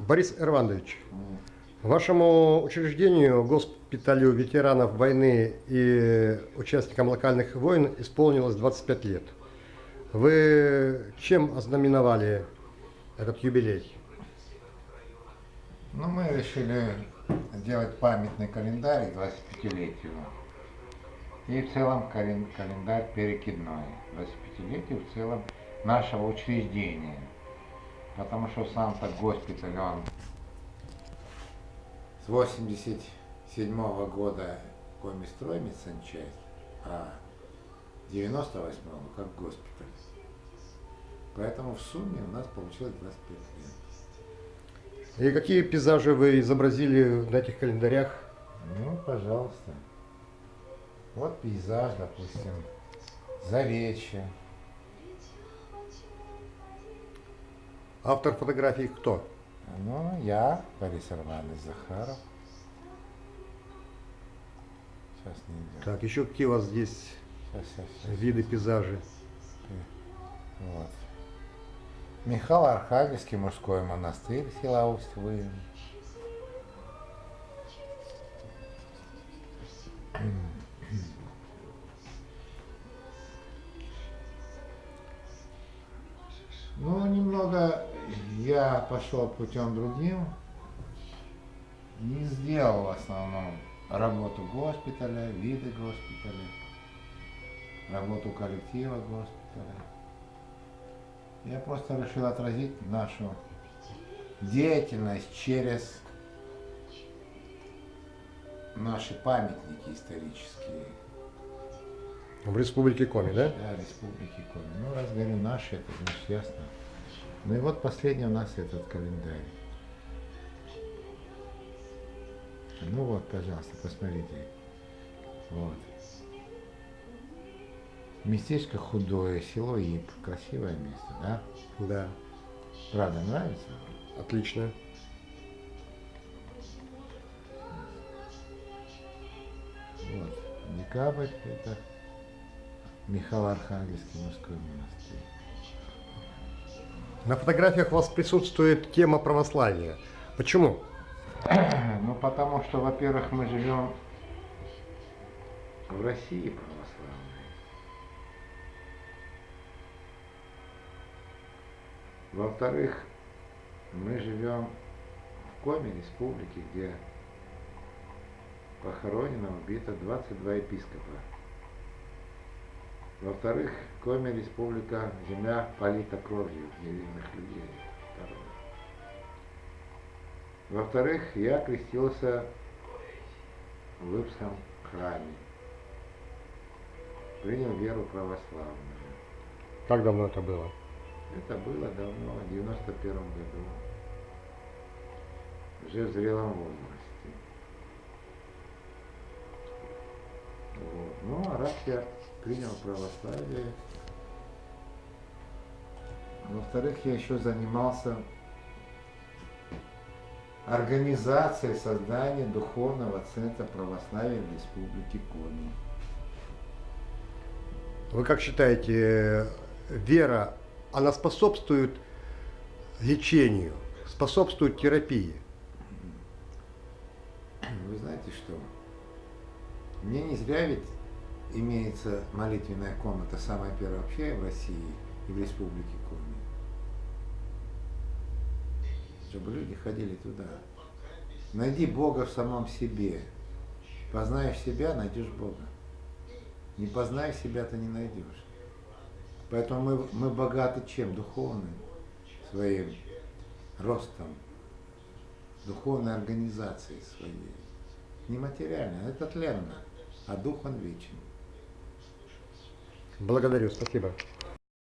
Борис Эрвандович, вашему учреждению, госпиталю ветеранов войны и участникам локальных войн исполнилось 25 лет. Вы чем ознаменовали этот юбилей? Ну, мы решили делать памятный календарь 25-летию. И в целом календарь перекидной. 25-летию в целом нашего учреждения. Потому что сам-то госпиталь, он с 87-го года комистрой медсанчасть, а 98-го как госпиталь. Поэтому в сумме у нас получилось 25 лет. И какие пейзажи вы изобразили на этих календарях? Ну, пожалуйста. Вот пейзаж, допустим, Заречье. Автор фотографии кто? Ну, я, Борис Арманович Захаров. Сейчас не идет. Так, еще какие у вас здесь Сейчас. виды пейзажей? Вот. Михаил Архангельский мужской монастырь, села Усть-Выем. Ну, немного я пошел путем другим, не сделал в основном работу госпиталя, виды госпиталя, работу коллектива госпиталя. Я просто решил отразить нашу деятельность через наши памятники исторические. В Республике Коми, да? Да, Республики Коми. Ну, раз говорю наши, это значит ясно. Ну и вот последний у нас этот календарь. Ну вот, пожалуйста, посмотрите. Вот. Местечко худое, село Ип. Красивое место, да? Да. Правда, нравится? Отлично. Вот. Декабрь, это Михаил Архангельский мужской монастырь. На фотографиях у вас присутствует тема православия. Почему? Ну, потому что, во-первых, мы живем в России православной. Во-вторых, мы живем в Коми, республике, где похоронено, убито 22 епископа. Во-вторых, Коми, республика, земля полита кровью невинных людей. Второе. Во-вторых, я крестился в Лыпском храме, принял веру православную. Как давно это было? Это было давно, в 91 году, уже в зрелом возрасте. Вот. Ну, а раз я принял православие, во-вторых, я еще занимался организацией создания духовного центра православия в Республике Коми. Вы как считаете, вера, она способствует лечению, способствует терапии? Вы знаете что? Мне не зря ведь имеется молитвенная комната, самая первая вообще в России и в Республике Коми. Чтобы люди ходили туда. Найди Бога в самом себе. Познаешь себя, найдешь Бога. Не познаешь себя, ты не найдешь. Поэтому мы богаты чем? Духовным своим ростом, духовной организацией своей. Не материально, это тленно, а дух он вечен. Благодарю, спасибо.